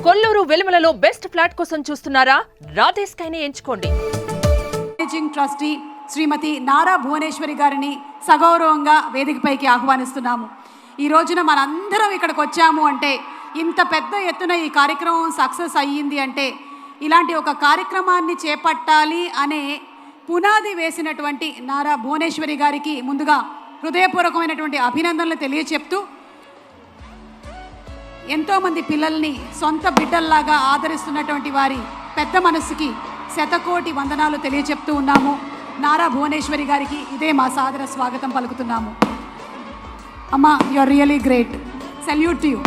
Kolluru వెలుమలలో best flat కోసం చూస్తున్నారా? రాధే స్కైని ఎంచుకోండి. మేనేజింగ్ ట్రస్టీ శ్రీమతి నారా భువనేశ్వరి గారిని సగౌరవంగా వేదికపైకి ఆహ్వానిస్తున్నాము. ఈ రోజున మనందరం ఇక్కడికి వచ్చాము అంటే, ఇంత పెద్ద ఎత్తున ఈ కార్యక్రమం సక్సెస్ అయ్యింది అంటే, ఇలాంటి ఒక కార్యక్రమాన్ని చేపట్టాలి అనే పునాది వేసినటువంటి నారా భువనేశ్వరి గారికి ముందుగా హృదయపూర్వకమైనటువంటి అభినందనలు తెలియచెప్తూ, ఎంతోమంది పిల్లల్ని సొంత బిడ్డల్లాగా ఆదరిస్తున్నటువంటి వారి పెద్ద మనసుకి శతకోటి వందనాలు తెలియచెప్తూ ఉన్నాము. నారా భువనేశ్వరి గారికి ఇదే మా సాదర స్వాగతం పలుకుతున్నాము. అమ్మా, you are really great. Salute to you.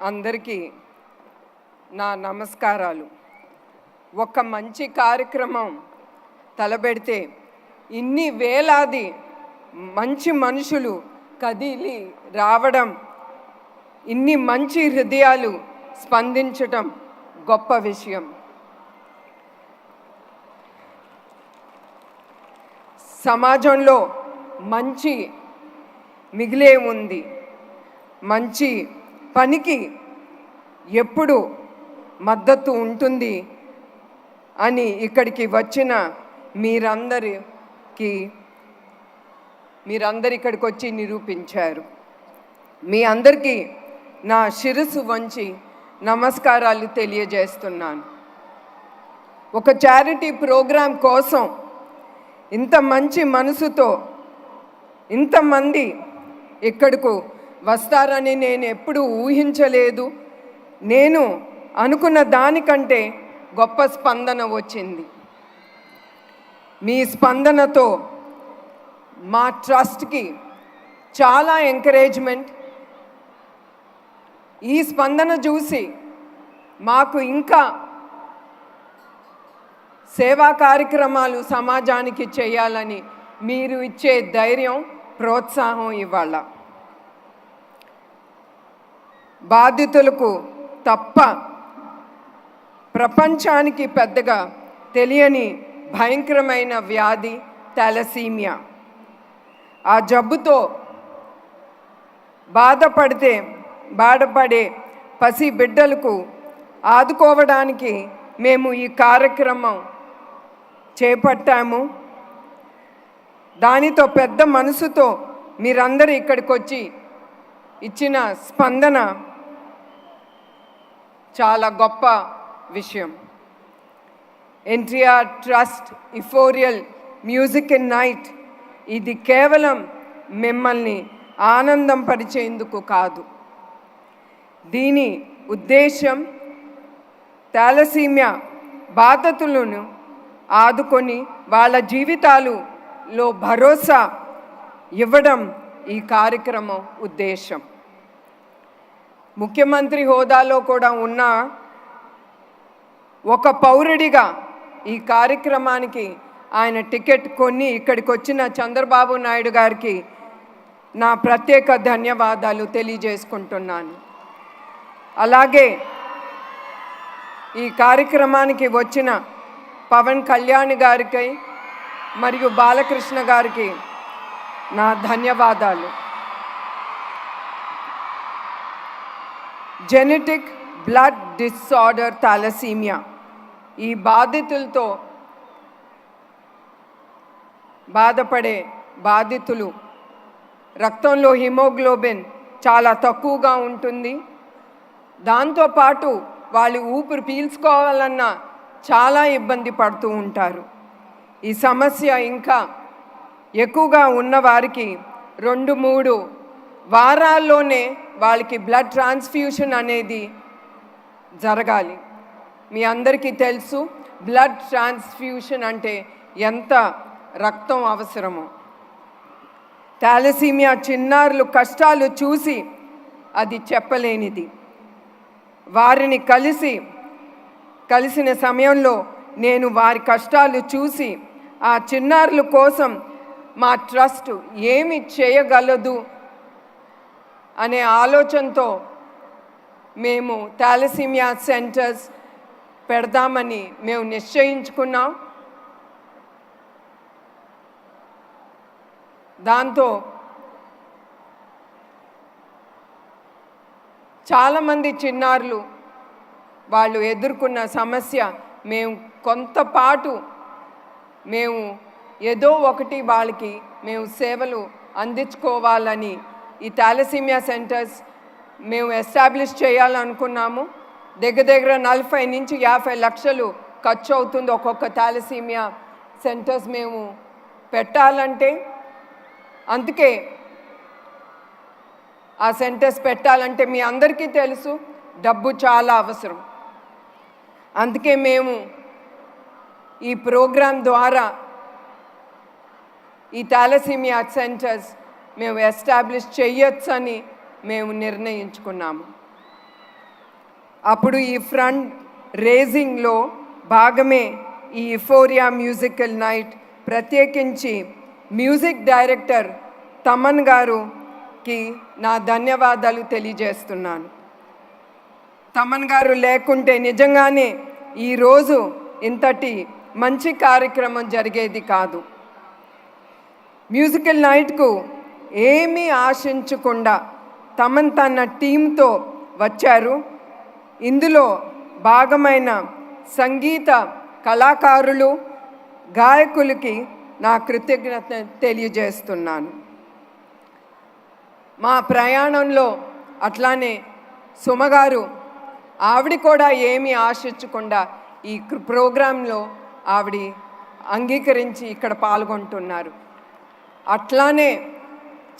అందరికీ నా నమస్కారాలు. ఒక మంచి కార్యక్రమం తలబెడితే ఇన్ని వేలాది మంచి మనుషులు కదిలి రావడం, ఇన్ని మంచి హృదయాలు స్పందించటం గొప్ప విషయం. సమాజంలో మంచి మిగిలే ఉంది. మంచి పనికి ఎప్పుడు మద్దతు ఉంటుంది అని ఇక్కడికి వచ్చిన మీరందరూ ఇక్కడికి వచ్చి నిరూపించారు. మీ అందరికీ నా శిరస్సు వంచి నమస్కారాలు తెలియజేస్తున్నాను. ఒక చారిటీ ప్రోగ్రాం కోసం ఇంత మంచి మనసుతో ఇంతమంది ఇక్కడకు వస్తారని నేను ఎప్పుడూ ఊహించలేదు. నేను అనుకున్న దానికంటే గొప్ప స్పందన వచ్చింది. మీ స్పందనతో మా ట్రస్ట్కి చాలా ఎంకరేజ్మెంట్. ఈ స్పందన చూసి మాకు ఇంకా సేవా కార్యక్రమాలు సమాజానికి చేయాలని మీరు ఇచ్చే ధైర్యం, ప్రోత్సాహం ఇవ్వాల. బాధితులకు తప్ప ప్రపంచానికి పెద్దగా తెలియని భయంకరమైన వ్యాధి థాలసీమియా. ఆ జబ్బుతో బాధపడే పసి బిడ్డలకు ఆదుకోవడానికి మేము ఈ కార్యక్రమం చేపట్టాము. దానితో పెద్ద మనసుతో మీరందరూ ఇక్కడికి వచ్చి ఇచ్చిన స్పందన చాలా గొప్ప విషయం. NTR trust euphoria music and night ఇది కేవలం మిమ్మల్ని ఆనందం పరిచేందుకు కాదు. దీని ఉద్దేశం థాలసీమియా బాధితులను ఆదుకొని వాళ్ళ జీవితాలలో భరోసా ఇవ్వడం ఈ కార్యక్రమం ఉద్దేశం. ముఖ్యమంత్రి హోదాలో కూడా ఉన్న ఒక పౌరుడిగా ఈ కార్యక్రమానికి ఆయన టికెట్ కొని ఇక్కడికి వచ్చిన చంద్రబాబు నాయుడు గారికి నా ప్రత్యేక ధన్యవాదాలు తెలియజేసుకుంటున్నాను. అలాగే ఈ కార్యక్రమానికి వచ్చిన పవన్ కళ్యాణ్ గారికి మరియు బాలకృష్ణ గారికి నా ధన్యవాదాలు. జెనెటిక్ బ్లడ్ డిసార్డర్ థాలసీమియా ఈ బాధితులతో బాధపడే బాధితులు రక్తంలో హిమోగ్లోబిన్ చాలా తక్కువగా ఉంటుంది. దాంతోపాటు వాళ్ళు ఊపిరి పీల్చుకోవాలన్నా చాలా ఇబ్బంది పడుతూ ఉంటారు. ఈ సమస్య ఇంకా ఎక్కువగా ఉన్నవారికి 2-3 వారాల్లోనే వాళ్ళకి బ్లడ్ ట్రాన్స్ఫ్యూషన్ అనేది జరగాలి. మీ అందరికీ తెలుసు బ్లడ్ ట్రాన్స్ఫ్యూషన్ అంటే ఎంత రక్తం అవసరమో. థాలసీమియా చిన్నారులు కష్టాలు చూసి అది చెప్పలేనిది. వారిని కలిసిన సమయంలో నేను వారి కష్టాలు చూసి ఆ చిన్నారుల కోసం మా ట్రస్ట్ ఏమి చేయగలదు అనే ఆలోచనతో మేము థాలసీమియా సెంటర్స్ పెడదామని మేము నిశ్చయించుకున్నాం. దాంతో చాలామంది చిన్నారులు వాళ్ళు ఎదుర్కొన్న సమస్య మేము కొంతపాటు మేము ఏదో ఒకటి వాళ్ళకి మేము సేవలు అందించుకోవాలని ఈ థాలసీమియా సెంటర్స్ మేము ఎస్టాబ్లిష్ చేయాలనుకున్నాము. దగ్గర 40 నుంచి 50 లక్షలు ఖర్చు అవుతుంది ఒక్కొక్క థాలసీమియా సెంటర్స్ మేము పెట్టాలంటే. అందుకే ఆ సెంటర్స్ పెట్టాలంటే మీ అందరికీ తెలుసు డబ్బు చాలా అవసరం. అందుకే మేము ఈ ప్రోగ్రాం ద్వారా ఈ థాలసీమియా సెంటర్స్ మేము ఎస్టాబ్లిష్ చేయొచ్చని మేము నిర్ణయించుకున్నాము. అప్పుడు ఈ ఫ్రంట్ రేజింగ్లో భాగమే ఈ యుఫోరియా మ్యూజికల్ నైట్. ప్రత్యేకించి మ్యూజిక్ డైరెక్టర్ తమన్ గారుకి నా ధన్యవాదాలు తెలియజేస్తున్నాను. తమన్ గారు లేకుంటే నిజంగానే ఈరోజు ఇంతటి మంచి కార్యక్రమం జరిగేది కాదు. మ్యూజికల్ నైట్కు ఏమీ ఆశించకుండా తన టీంతో వచ్చారు. ఇందులో భాగమైన సంగీత కళాకారులు గాయకులకి నా కృతజ్ఞత తెలియజేస్తున్నాను. మా ప్రయాణంలో అట్లానే సుమగారు ఆవిడ కూడా ఏమీ ఆశించకుండా ఈ ప్రోగ్రాంలో ఆవిడ అంగీకరించి ఇక్కడ పాల్గొంటున్నారు. అట్లానే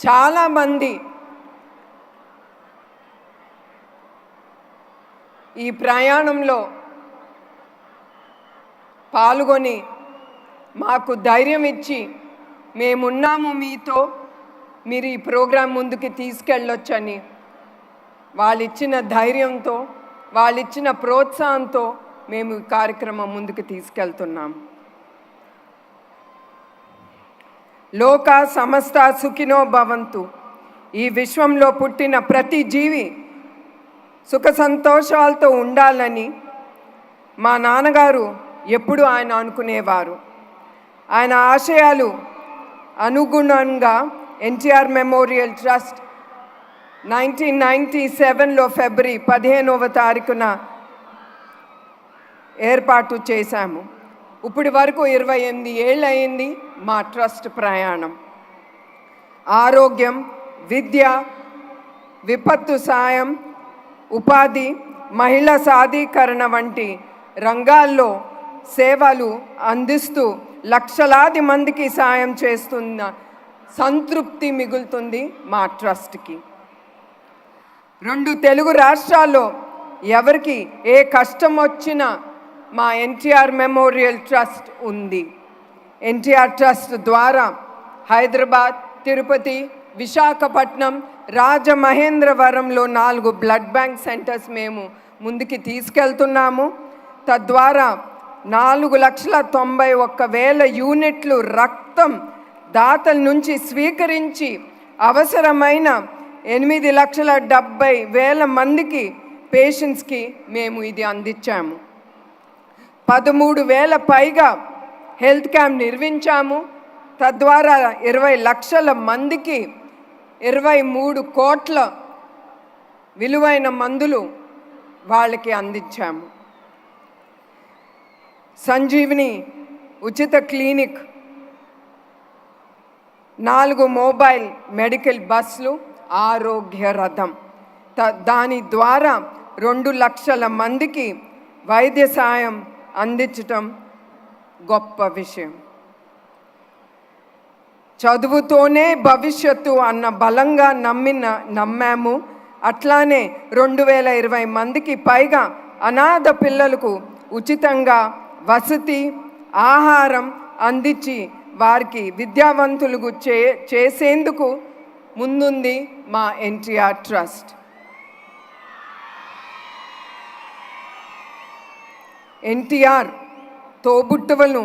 చాలామంది ఈ ప్రయాణంలో పాల్గొని మాకు ధైర్యం ఇచ్చి మేమున్నాము మీతో, మీరు ఈ ప్రోగ్రాం ముందుకు తీసుకెళ్ళొచ్చని వాళ్ళిచ్చిన ధైర్యంతో వాళ్ళిచ్చిన ప్రోత్సాహంతో మేము ఈ కార్యక్రమం ముందుకు తీసుకెళ్తున్నాము. లోక సమస్త సుఖినో భవంతు. ఈ విశ్వంలో పుట్టిన ప్రతి జీవి సుఖ సంతోషాలతో ఉండాలని మా నాన్నగారు ఎప్పుడు ఆయన అనుకునేవారు. ఆయన ఆశయాలు అనుగుణంగా ఎన్టీఆర్ మెమోరియల్ ట్రస్ట్ 1997లో ఫిబ్రవరి 15వ తారీఖున ఏర్పాటు చేశాము. ఇప్పటి వరకు 28 ఏళ్ళు అయింది మా ట్రస్ట్ ప్రయాణం. ఆరోగ్యం, విద్య, విపత్తు సాయం, ఉపాధి, మహిళా సాధీకరణ వంటి రంగాల్లో సేవలు అందిస్తూ లక్షలాది మందికి సాయం చేస్తున్న సంతృప్తి మిగులుతుంది మా ట్రస్ట్కి. 2 తెలుగు రాష్ట్రాల్లో ఎవరికి ఏ కష్టం వచ్చినా మా ఎన్టీఆర్ మెమోరియల్ ట్రస్ట్ ఉంది. ఎన్టీఆర్ ట్రస్ట్ ద్వారా హైదరాబాద్, తిరుపతి, విశాఖపట్నం, రాజమహేంద్రవరంలో 4 బ్లడ్ బ్యాంక్ సెంటర్స్ మేము ముందుకి తీసుకెళ్తున్నాము. తద్వారా 4,91,000 యూనిట్లు రక్తం దాతల నుంచి స్వీకరించి అవసరమైన 8,70,000 మందికి పేషెంట్స్కి మేము ఇది అందించాము. 13,000 పైగా హెల్త్ క్యాంప్ నిర్మించాము. తద్వారా 20 లక్షల మందికి 23 కోట్ల విలువైన మందులు వాళ్ళకి అందించాము. సంజీవిని ఉచిత క్లినిక్, 4 మొబైల్ మెడికల్ బస్సులు, ఆరోగ్య రథం, దాని ద్వారా 2 లక్షల మందికి వైద్య సాయం అందించటం గొప్ప విషయం. చదువుతోనే భవిష్యత్తు అన్న బలంగా నమ్మాము. అట్లానే 2020 మందికి పైగా అనాథ పిల్లలకు ఉచితంగా వసతి, ఆహారం అందించి వారికి విద్యావంతులకు చేసేందుకు ముందుంది మా ఎన్టీఆర్ ట్రస్ట్. ఎన్టీఆర్ తోబుట్టువులను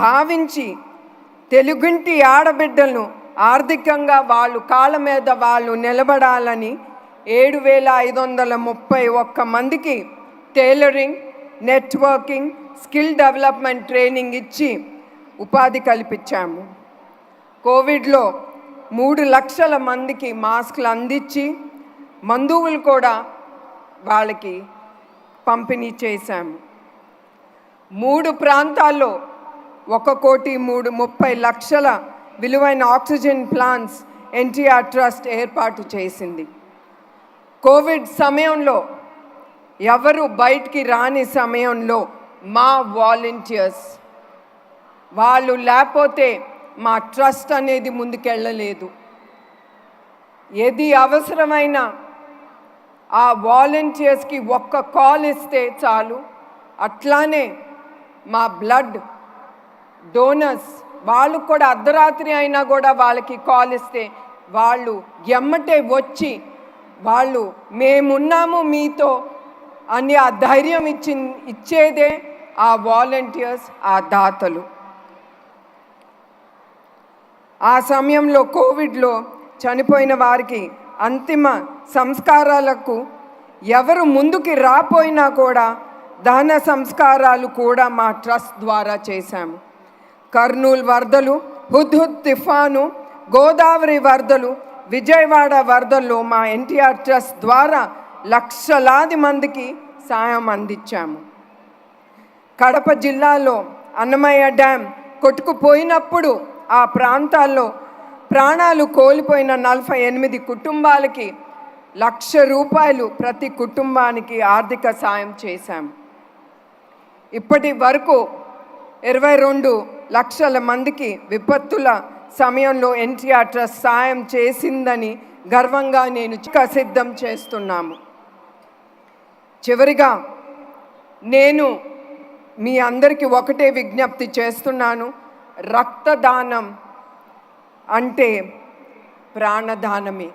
భావించి తెలుగింటి ఆడబిడ్డలను ఆర్థికంగా వాళ్ళు కాళ్ళ మీద వాళ్ళు నిలబడాలని 7,531 మందికి tailoring, networking, skill development training ఇచ్చి ఉపాధి కల్పించాము. కోవిడ్లో 3 లక్షల మందికి మాస్కులు అందించి మందువులు కూడా వాళ్ళకి పంపిణీ చేశాము. 3 ప్రాంతాల్లో 1,30,00,000 విలువైన ఆక్సిజన్ ప్లాంట్స్ ఎన్టీఆర్ ట్రస్ట్ ఏర్పాటు చేసింది. కోవిడ్ సమయంలో ఎవరు బయటికి రాని సమయంలో మా వాలంటీర్స్ వాళ్ళు లేకపోతే మా ట్రస్ట్ అనేది ముందుకెళ్ళలేదు. ఏది అవసరమైన ఆ వాలంటీర్స్కి ఒక్క కాల్ ఇస్తే చాలు. అట్లానే మా బ్లడ్ డోనర్స్ వాళ్ళు కూడా అర్ధరాత్రి అయినా కూడా వాళ్ళకి కాల్ ఇస్తే వాళ్ళు ఎమ్మటే వచ్చి వాళ్ళు మేమున్నాము మీతో అని ఆ ధైర్యం ఇచ్చేదే ఆ వాలంటీర్స్, ఆ దాతలు. ఆ సమయంలో కోవిడ్లో చనిపోయిన వారికి అంతిమ సంస్కారాలకు ఎవరు ముందుకి రాపోయినా కూడా దహన సంస్కారాలు కూడా మా ట్రస్ట్ ద్వారా చేశాము. కర్నూలు వరదలు, హుద్హుద్ తుఫాను, గోదావరి వరదలు, విజయవాడ వరదల్లో మా ఎన్టీఆర్ ట్రస్ట్ ద్వారా లక్షలాది మందికి సాయం అందించాము. కడప జిల్లాలో అన్నమయ్య డ్యామ్ కొట్టుకుపోయినప్పుడు ఆ ప్రాంతాల్లో ప్రాణాలు కోల్పోయిన 48 కుటుంబాలకి ₹1,00,000 ప్రతి కుటుంబానికి ఆర్థిక సాయం చేశాము. ఇప్పటి వరకు 22 లక్షల మందికి విపత్తుల సమయంలో ఎన్టీఆర్ ట్రస్ట్ సాయం చేసిందని గర్వంగా నేను సిద్ధం చేస్తున్నాము. చివరిగా నేను మీ అందరికీ ఒకటే విజ్ఞప్తి చేస్తున్నాను. రక్తదానం అంటే ప్రాణదానమే.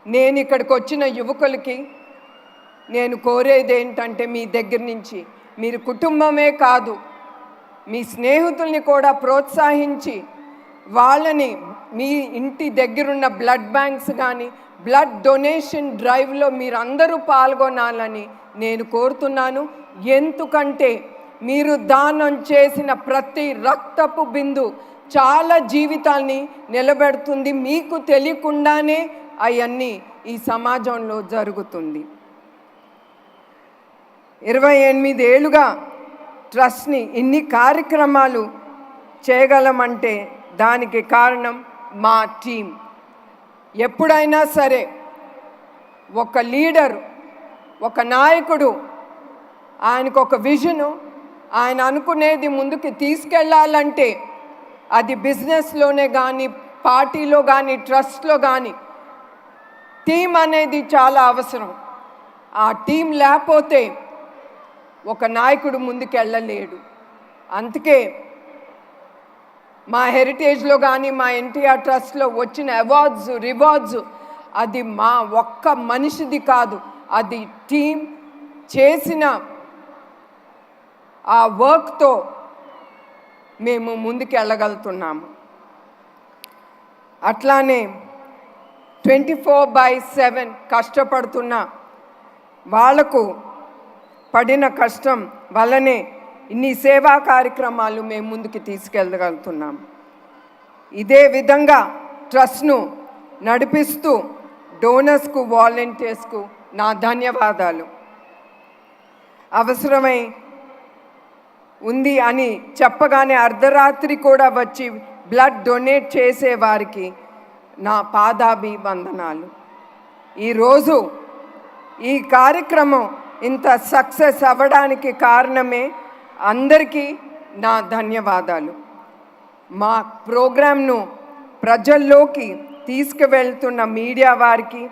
నేను ఇక్కడికి వచ్చిన యువకులకి నేను కోరేది ఏంటంటే మీ దగ్గర నుంచి మీరు కుటుంబమే కాదు మీ స్నేహితుల్ని కూడా ప్రోత్సహించి వాళ్ళని మీ ఇంటి దగ్గరున్న బ్లడ్ బ్యాంక్స్ కానీ బ్లడ్ డొనేషన్ డ్రైవ్లో మీరందరూ పాల్గొనాలని నేను కోరుతున్నాను. ఎందుకంటే మీరు దానం చేసిన ప్రతి రక్తపు బిందు చాలా జీవితాల్ని నిలబెడుతుంది. మీకు తెలియకుండానే అవన్నీ ఈ సమాజంలో జరుగుతుంది. 28 ఏళ్ళుగా ట్రస్ట్ని ఇన్ని కార్యక్రమాలు చేయగలమంటే దానికి కారణం మా టీం. ఎప్పుడైనా సరే ఒక లీడర్, ఒక నాయకుడు, ఆయనకు ఒక విజను, ఆయన అనుకునేది ముందుకు తీసుకెళ్ళాలంటే అది బిజినెస్లోనే కానీ పార్టీలో కానీ ట్రస్ట్లో కానీ టీం అనేది చాలా అవసరం. ఆ టీం లేకపోతే ఒక నాయకుడు ముందుకెళ్ళలేడు. అందుకే మా హెరిటేజ్లో కానీ మా ఎన్టీఆర్ ట్రస్ట్లో వచ్చిన అవార్డ్స్, రివార్డ్స్ అది మా ఒక్క మనిషిది కాదు, అది టీం చేసిన ఆ వర్క్తో మేము ముందుకు వెళ్ళగలుగుతున్నాము. అట్లానే 24/7 కష్టపడుతున్న వాళ్లకు పడిన కష్టం వల్లనే ఇన్ని సేవా కార్యక్రమాలు మేము ముందుకు తీసుకెళ్ళగలుగుతున్నాం. ఇదే విధంగా ట్రస్ట్ను నడిపిస్తూ డోనర్స్కు, వాలంటీర్స్కు నా ధన్యవాదాలు. అవసరమై ఉంది అని చెప్పగానే అర్ధరాత్రి కూడా వచ్చి బ్లడ్ డొనేట్ చేసే వారికి నా పాదాభివందనాలు. ఈరోజు ఈ కార్యక్రమం ఇంత సక్సెస్ అవ్వడానికి కారణమే అందరికీ నా ధన్యవాదాలు. మా ప్రోగ్రాంను ప్రజల్లోకి తీసుకువెళ్తున్న మీడియా వారికి,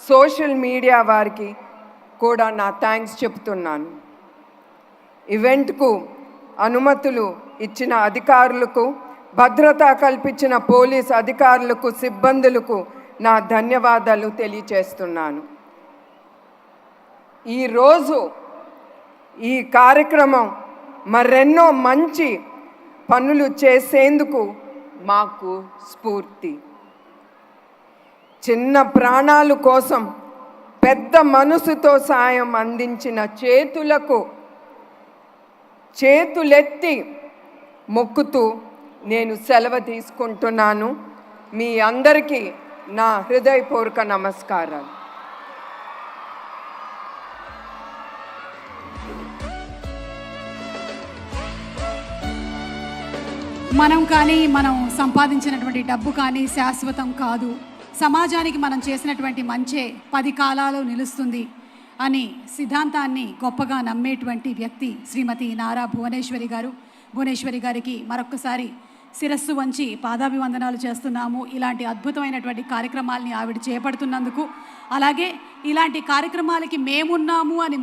సోషల్ మీడియా వారికి కూడా నా థ్యాంక్స్ చెప్తున్నాను. ఈవెంట్కు అనుమతులు ఇచ్చిన అధికారులకు, భద్రత కల్పించిన పోలీస్ అధికారులకు, సిబ్బందులకు నా ధన్యవాదాలు తెలియచేస్తున్నాను. ఈరోజు ఈ కార్యక్రమం మరెన్నో మంచి పనులు చేసేందుకు మాకు స్ఫూర్తి. చిన్న ప్రాణాల కోసం పెద్ద మనసుతో సాయం అందించిన చేతులెత్తి మొక్కుతూ నేను సెలవు తీసుకుంటున్నాను. మీ అందరికీ నా హృదయపూర్వక నమస్కారాలు. మనం సంపాదించినటువంటి డబ్బు కానీ శాశ్వతం కాదు. సమాజానికి మనం చేసినటువంటి మంచే 10 కాలాలు నిలుస్తుంది అని సిద్ధాంతాన్ని గొప్పగా నమ్మేటువంటి వ్యక్తి శ్రీమతి నారా భువనేశ్వరి గారు. భువనేశ్వరి గారికి మరొక్కసారి శిరస్సు వంచి పాదాభివందనాలు చేస్తున్నాము. ఇలాంటి అద్భుతమైనటువంటి కార్యక్రమాల్ని ఆవిడ చేపడుతున్నందుకు, అలాగే ఇలాంటి కార్యక్రమాలకి మేమున్నాము అని